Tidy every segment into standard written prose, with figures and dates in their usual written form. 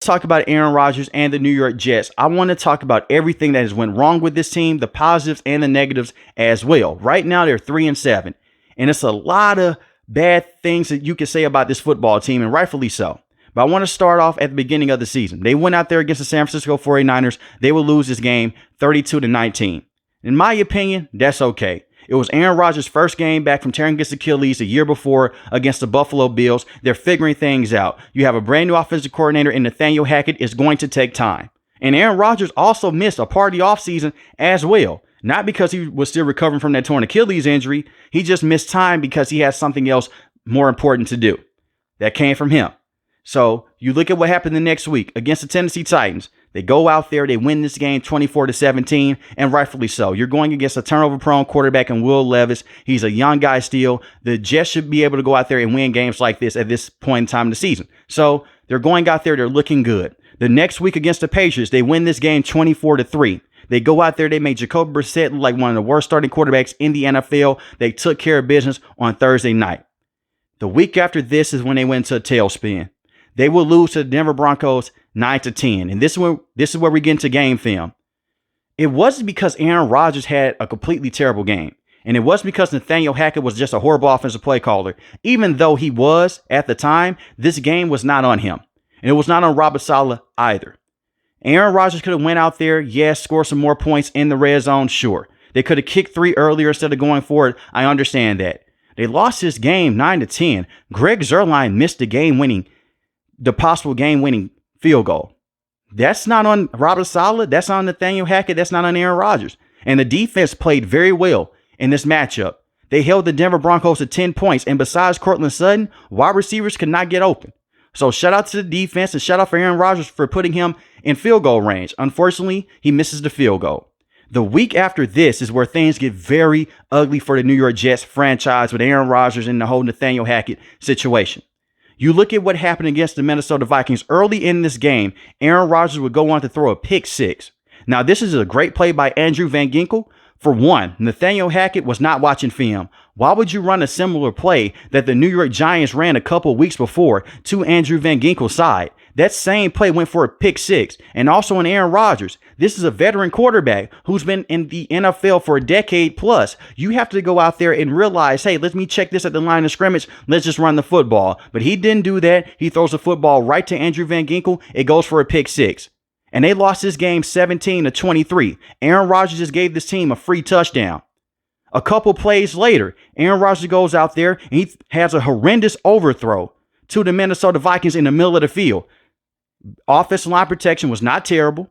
talk about Aaron Rodgers and the New York Jets, I want to talk about everything that has went wrong with this team, the positives and the negatives as well. Right now, they're 3-7, and it's a lot of bad things that you can say about this football team, and rightfully so. But I want to start off at the beginning of the season. They went out there against the San Francisco 49ers. They will lose this game 32-19. In my opinion, that's okay. It was Aaron Rodgers' first game back from tearing his Achilles the year before against the Buffalo Bills. They're figuring things out. You have a brand new offensive coordinator in Nathaniel Hackett. It's going to take time. And Aaron Rodgers also missed a part of the offseason as well. Not because he was still recovering from that torn Achilles injury. He just missed time because he had something else more important to do. That came from him. So you look at what happened the next week against the Tennessee Titans. They go out there, they win this game 24-17, and rightfully so. You're going against a turnover-prone quarterback in Will Levis. He's a young guy still. The Jets should be able to go out there and win games like this at this point in time of the season. So they're going out there, they're looking good. The next week against the Patriots, they win this game 24-3. They go out there, they made Jacoby Brissett look like one of the worst starting quarterbacks in the NFL. They took care of business on Thursday night. The week after this is when they went into a tailspin. They will lose to the Denver Broncos 9-10. And this is where we get into game film. It wasn't because Aaron Rodgers had a completely terrible game. And it wasn't because Nathaniel Hackett was just a horrible offensive play caller. Even though he was at the time, this game was not on him. And it was not on Robert Salah either. Aaron Rodgers could have went out there, yes, scored some more points in the red zone, sure. They could have kicked 3 earlier instead of going for it. I understand that. They lost this game 9-10. Greg Zuerlein missed the possible game-winning field goal. That's not on Robert Salah. That's on Nathaniel Hackett. That's not on Aaron Rodgers. And the defense played very well in this matchup. They held the Denver Broncos to 10 points. And besides Courtland Sutton, wide receivers could not get open. So shout out to the defense and shout out for Aaron Rodgers for putting him in field goal range. Unfortunately, he misses the field goal. The week after this is where things get very ugly for the New York Jets franchise with Aaron Rodgers and the whole Nathaniel Hackett situation. You look at what happened against the Minnesota Vikings early in this game. Aaron Rodgers would go on to throw a pick 6. Now, this is a great play by Andrew Van Ginkel. For one, Nathaniel Hackett was not watching film. Why would you run a similar play that the New York Giants ran a couple weeks before to Andrew Van Ginkel's side? That same play went for a pick 6. And also on Aaron Rodgers. This is a veteran quarterback who's been in the NFL for a decade plus. You have to go out there and realize, hey, let me check this at the line of scrimmage. Let's just run the football. But he didn't do that. He throws the football right to Andrew Van Ginkel. It goes for a pick 6. And they lost this game 17-23. Aaron Rodgers just gave this team a free touchdown. A couple plays later, Aaron Rodgers goes out there and he has a horrendous overthrow to the Minnesota Vikings in the middle of the field. Offensive line protection was not terrible.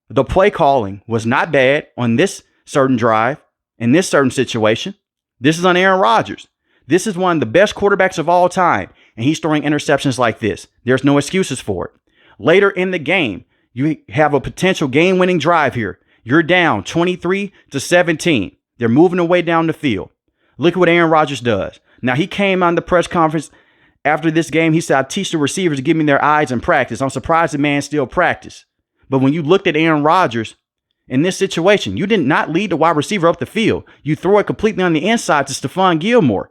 The play calling was not bad on this certain drive, in this certain situation. This is on Aaron Rodgers. This is one of the best quarterbacks of all time, and he's throwing interceptions like this. There's no excuses for it. Later in the game, you have a potential game-winning drive here. You're down 23-17. They're moving away down the field. Look at what Aaron Rodgers does. Now, he came on the press conference after this game. He said, I teach the receivers to give me their eyes in practice. I'm surprised the man still practice. But when you looked at Aaron Rodgers in this situation, you did not lead the wide receiver up the field. You throw it completely on the inside to Stephon Gilmore.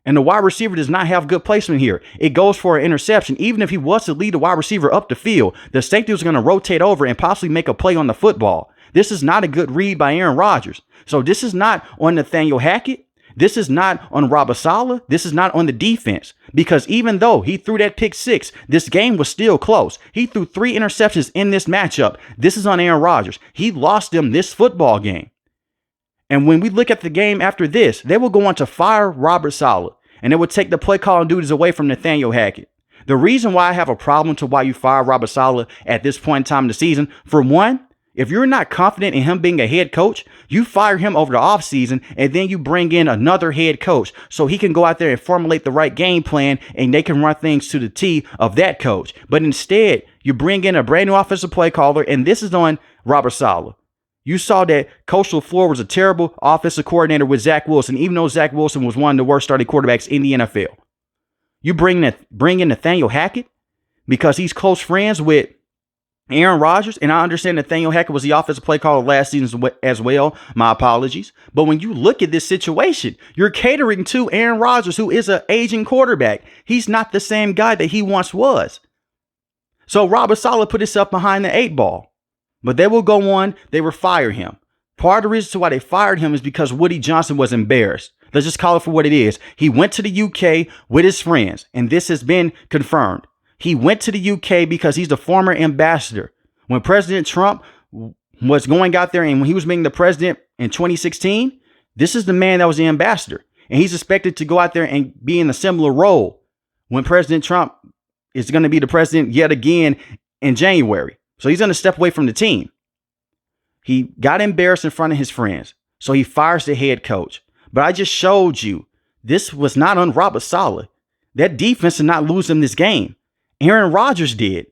And the wide receiver does not have good placement here. It goes for an interception. Even if he was to lead the wide receiver up the field, the safety was going to rotate over and possibly make a play on the football. This is not a good read by Aaron Rodgers. So this is not on Nathaniel Hackett. This is not on Robert Salah. This is not on the defense. Because even though he threw that pick 6, this game was still close. He threw 3 interceptions in this matchup. This is on Aaron Rodgers. He lost them this football game. And when we look at the game after this, they will go on to fire Robert Salah. And it would take the play calling duties away from Nathaniel Hackett. The reason why I have a problem to why you fire Robert Salah at this point in time in the season, for one, if you're not confident in him being a head coach, you fire him over the offseason and then you bring in another head coach so he can go out there and formulate the right game plan and they can run things to the T of that coach. But instead, you bring in a brand new offensive play caller, and this is on Robert Salah. You saw that Coach LaFleur was a terrible offensive coordinator with Zach Wilson, even though Zach Wilson was one of the worst starting quarterbacks in the NFL. You bring in Nathaniel Hackett because he's close friends with Aaron Rodgers, and I understand Nathaniel Hackett was the offensive play caller last season as well. My apologies. But when you look at this situation, you're catering to Aaron Rodgers, who is an aging quarterback. He's not the same guy that he once was. So Robert Salah put himself behind the 8 ball. But they will go on, they will fire him. Part of the reason why they fired him is because Woody Johnson was embarrassed. Let's just call it for what it is. He went to the UK with his friends, and this has been confirmed. He went to the UK because he's the former ambassador. When President Trump was going out there and when he was being the president in 2016, this is the man that was the ambassador. And he's expected to go out there and be in a similar role when President Trump is going to be the president yet again in January. So he's going to step away from the team. He got embarrassed in front of his friends. So he fires the head coach. But I just showed you this was not on Robert Salah. That defense did not lose him this game. Aaron Rodgers did.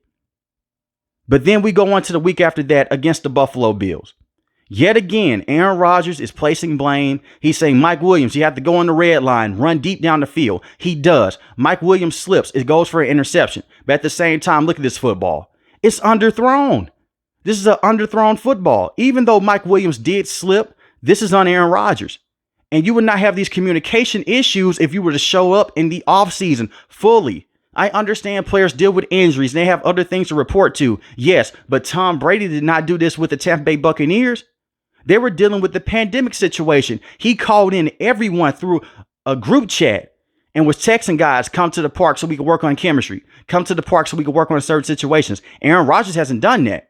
But then we go on to the week after that against the Buffalo Bills. Yet again, Aaron Rodgers is placing blame. He's saying, Mike Williams, you have to go on the red line, run deep down the field. He does. Mike Williams slips. It goes for an interception. But at the same time, look at this football. It's underthrown. This is an underthrown football. Even though Mike Williams did slip, this is on Aaron Rodgers. And you would not have these communication issues if you were to show up in the offseason fully. I understand players deal with injuries. And they have other things to report to. Yes, but Tom Brady did not do this with the Tampa Bay Buccaneers. They were dealing with the pandemic situation. He called in everyone through a group chat and was texting guys, come to the park so we can work on chemistry. Come to the park so we can work on certain situations. Aaron Rodgers hasn't done that.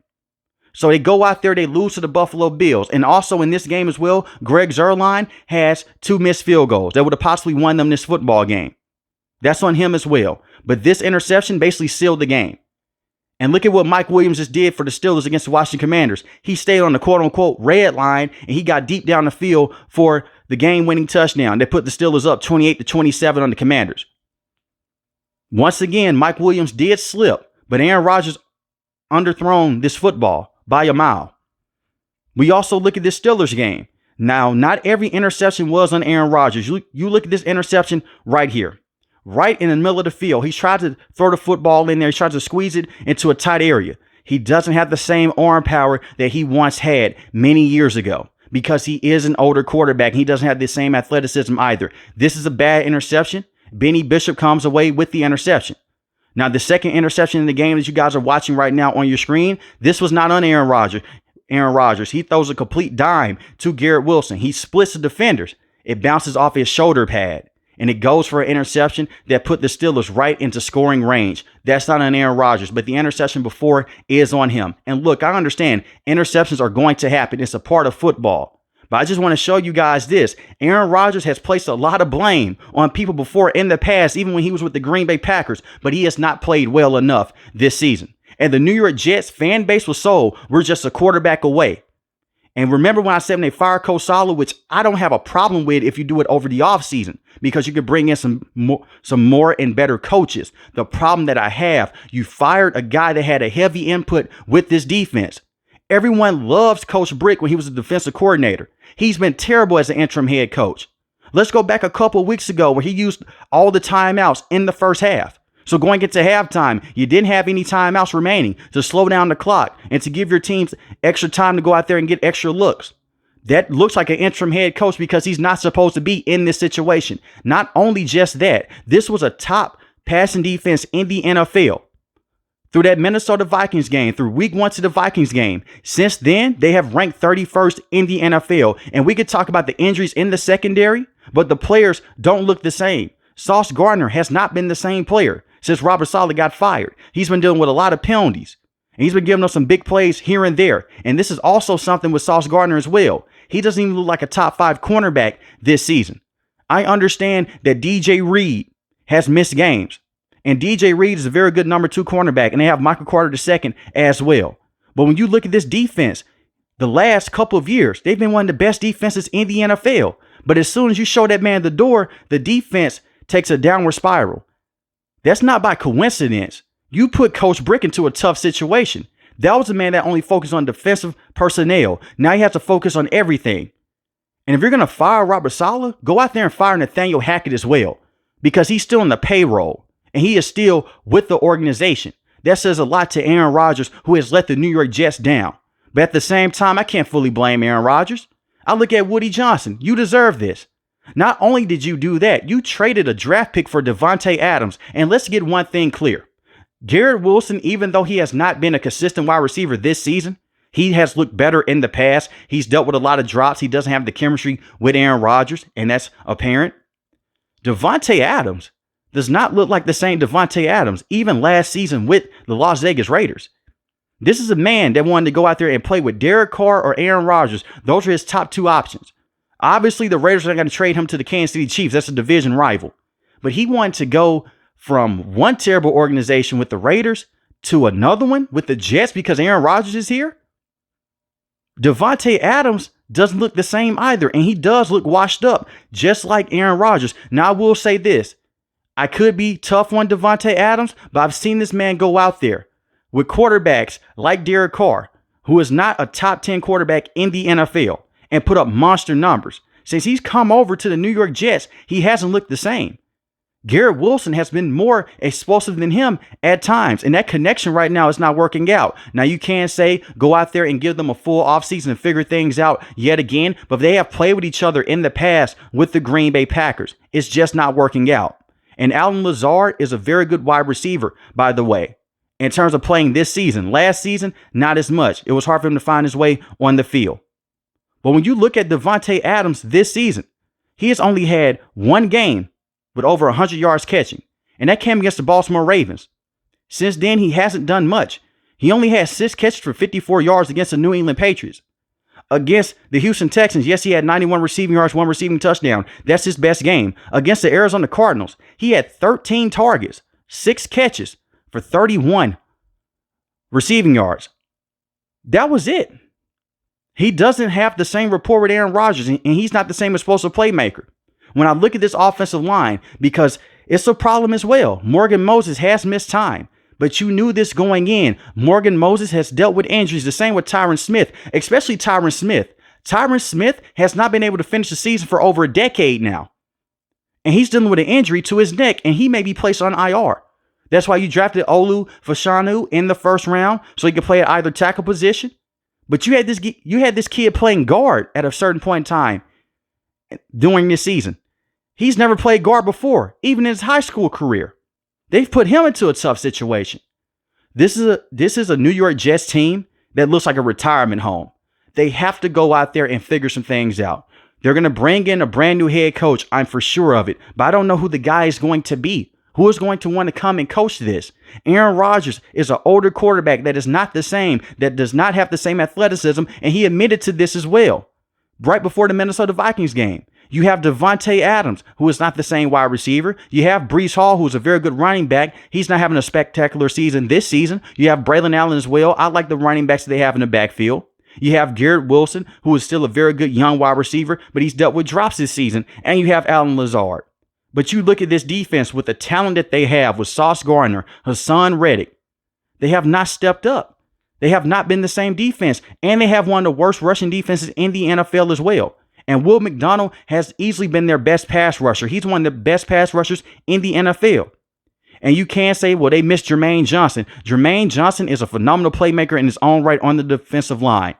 So they go out there, they lose to the Buffalo Bills. And also in this game as well, Greg Zuerlein has 2 missed field goals that would have possibly won them this football game. That's on him as well. But this interception basically sealed the game. And look at what Mike Williams just did for the Steelers against the Washington Commanders. He stayed on the quote-unquote red line, and he got deep down the field for the game-winning touchdown. They put the Steelers up 28-27 on the Commanders. Once again, Mike Williams did slip, but Aaron Rodgers underthrown this football by a mile. We also look at this Steelers game. Now, not every interception was on Aaron Rodgers. You look at this interception right here. Right in the middle of the field. He tried to throw the football in there. He tried to squeeze it into a tight area. He doesn't have the same arm power that he once had many years ago because he is an older quarterback. He doesn't have the same athleticism either. This is a bad interception. Benny Bishop comes away with the interception. Now, the second interception in the game that you guys are watching right now on your screen, this was not on Aaron Rodgers. He throws a complete dime to Garrett Wilson. He splits the defenders. It bounces off his shoulder pad. And it goes for an interception that put the Steelers right into scoring range. That's not on Aaron Rodgers, but the interception before is on him. And look, I understand interceptions are going to happen. It's a part of football. But I just want to show you guys this. Aaron Rodgers has placed a lot of blame on people before in the past, even when he was with the Green Bay Packers, but he has not played well enough this season. And the New York Jets fan base was sold. We're just a quarterback away. And remember when I said when they fired Coach Salah, which I don't have a problem with if you do it over the offseason, because you could bring in some more and better coaches. The problem that I have, you fired a guy that had a heavy input with this defense. Everyone loves Coach Brick when he was a defensive coordinator. He's been terrible as an interim head coach. Let's go back a couple of weeks ago where he used all the timeouts in the first half. So going into halftime, you didn't have any timeouts remaining to slow down the clock and to give your teams extra time to go out there and get extra looks. That looks like an interim head coach because he's not supposed to be in this situation. Not only just that, this was a top passing defense in the NFL. Through that Minnesota Vikings game, through week 1 to the Vikings game. Since then, they have ranked 31st in the NFL. And we could talk about the injuries in the secondary, but the players don't look the same. Sauce Gardner has not been the same player since Robert Salah got fired. He's been dealing with a lot of penalties. And he's been giving us some big plays here and there. And this is also something with Sauce Gardner as well. He doesn't even look like a top 5 cornerback this season. I understand that DJ Reed has missed games. And DJ Reed is a very good number 2 cornerback. And they have Michael Carter II as well. But when you look at this defense, the last couple of years, they've been one of the best defenses in the NFL. But as soon as you show that man the door, the defense takes a downward spiral. That's not by coincidence. You put Coach Brick into a tough situation. That was a man that only focused on defensive personnel. Now he has to focus on everything. And if you're going to fire Robert Salah, go out there and fire Nathaniel Hackett as well, because he's still on the payroll and he is still with the organization. That says a lot to Aaron Rodgers, who has let the New York Jets down. But at the same time, I can't fully blame Aaron Rodgers. I look at Woody Johnson. You deserve this. Not only did you do that, you traded a draft pick for Devontae Adams. And let's get one thing clear. Garrett Wilson, even though he has not been a consistent wide receiver this season, he has looked better in the past. He's dealt with a lot of drops. He doesn't have the chemistry with Aaron Rodgers, and that's apparent. Devontae Adams does not look like the same Devontae Adams, even last season with the Las Vegas Raiders. This is a man that wanted to go out there and play with Derek Carr or Aaron Rodgers. Those are his top two options. Obviously, the Raiders are not going to trade him to the Kansas City Chiefs. That's a division rival. But he wanted to go from one terrible organization with the Raiders to another one with the Jets because Aaron Rodgers is here. Devontae Adams doesn't look the same either, and he does look washed up, just like Aaron Rodgers. Now, I will say this. I could be tough on Devontae Adams, but I've seen this man go out there with quarterbacks like Derek Carr, who is not a top 10 quarterback in the NFL, and put up monster numbers. Since he's come over to the New York Jets, he hasn't looked the same. Garrett Wilson has been more explosive than him at times, and that connection right now is not working out. Now, you can say go out there and give them a full offseason and figure things out yet again, but they have played with each other in the past with the Green Bay Packers. It's just not working out. And Allen Lazard is a very good wide receiver, by the way, in terms of playing this season. Last season, not as much. It was hard for him to find his way on the field. But when you look at Devontae Adams this season, he has only had one game with over 100 yards catching, and that came against the Baltimore Ravens. Since then, he hasn't done much. He only had 6 catches for 54 yards against the New England Patriots. Against the Houston Texans, yes, he had 91 receiving yards, 1 receiving touchdown. That's his best game. Against the Arizona Cardinals, he had 13 targets, 6 catches for 31 receiving yards. That was it. He doesn't have the same rapport with Aaron Rodgers, and he's not the same explosive playmaker. When I look at this offensive line, because it's a problem as well. Morgan Moses has missed time, but you knew this going in. Morgan Moses has dealt with injuries, the same with Tyron Smith, especially Tyron Smith. Tyron Smith has not been able to finish the season for over a decade now. And he's dealing with an injury to his neck, and he may be placed on IR. That's why you drafted Olu Fashanu in the first round, so he could play at either tackle position. But you had this kid playing guard at a certain point in time during this season. He's never played guard before, even in his high school career. They've put him into a tough situation. This is a New York Jets team that looks like a retirement home. They have to go out there and figure some things out. They're going to bring in a brand new head coach. I'm for sure of it, but I don't know who the guy is going to be. Who is going to want to come and coach this? Aaron Rodgers is an older quarterback that is not the same, that does not have the same athleticism, and he admitted to this as well. Right before the Minnesota Vikings game, you have Devontae Adams, who is not the same wide receiver. You have Breece Hall, who's a very good running back. He's not having a spectacular season this season. You have Braylon Allen as well. I like the running backs that they have in the backfield. You have Garrett Wilson, who is still a very good young wide receiver, but he's dealt with drops this season. And you have Allen Lazard. But you look at this defense with the talent that they have with Sauce Gardner, Hassan Reddick. They have not stepped up. They have not been the same defense. And they have one of the worst rushing defenses in the NFL as well. And Will McDonald has easily been their best pass rusher. He's one of the best pass rushers in the NFL. And you can't say, well, they missed Jermaine Johnson. Jermaine Johnson is a phenomenal playmaker in his own right on the defensive line.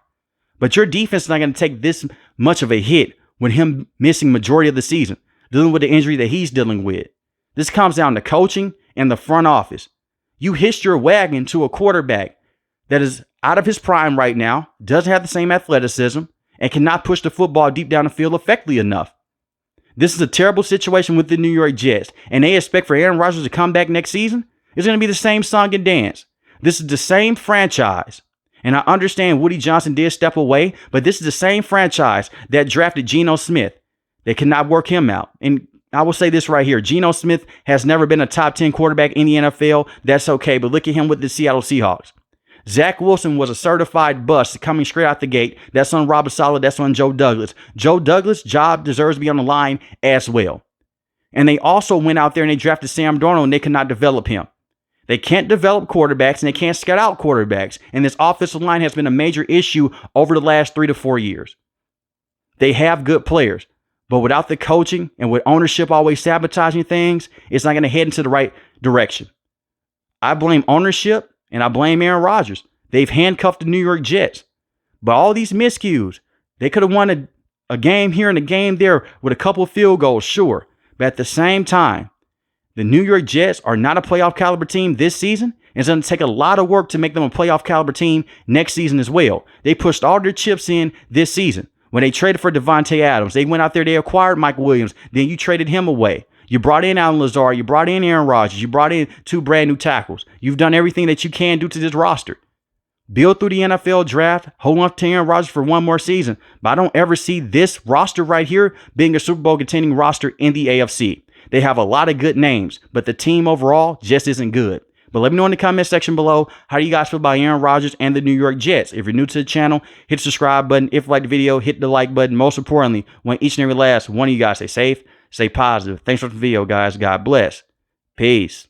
But your defense is not going to take this much of a hit with him missing majority of the season, dealing with the injury that he's dealing with. This comes down to coaching and the front office. You hitched your wagon to a quarterback that is out of his prime right now, doesn't have the same athleticism, and cannot push the football deep down the field effectively enough. This is a terrible situation with the New York Jets, and they expect for Aaron Rodgers to come back next season. It's going to be the same song and dance. This is the same franchise. And I understand Woody Johnson did step away, but this is the same franchise that drafted Geno Smith. They cannot work him out. And I will say this right here. Geno Smith has never been a top 10 quarterback in the NFL. That's okay, but look at him with the Seattle Seahawks. Zach Wilson was a certified bust coming straight out the gate. That's on Robert Salah. That's on Joe Douglas. Joe Douglas' job deserves to be on the line as well. And they also went out there and they drafted Sam Darnold, and they cannot develop him. They can't develop quarterbacks, and they can't scout out quarterbacks. And this offensive line has been a major issue over the last 3 to 4 years. They have good players, but without the coaching and with ownership always sabotaging things, it's not going to head into the right direction. I blame ownership. And I blame Aaron Rodgers. They've handcuffed the New York Jets. But all these miscues, they could have won a game here and a game there with a couple of field goals, sure. But at the same time, the New York Jets are not a playoff caliber team this season, And it's going to take a lot of work to make them a playoff caliber team next season as well. They pushed all their chips in this season. When they traded for Devontae Adams, they went out there, they acquired Mike Williams, then you traded him away. You brought in Alan Lazard, you brought in Aaron Rodgers, you brought in 2 brand new tackles. You've done everything that you can do to this roster. Build through the NFL draft, hold on to Aaron Rodgers for one more season. But I don't ever see this roster right here being a Super Bowl contending roster in the AFC. They have a lot of good names, but the team overall just isn't good. But let me know in the comment section below, how do you guys feel about Aaron Rodgers and the New York Jets? If you're new to the channel, hit the subscribe button. If you like the video, hit the like button. Most importantly, want each and every last one of you guys stay safe, stay positive. Thanks for the video, guys. God bless. Peace.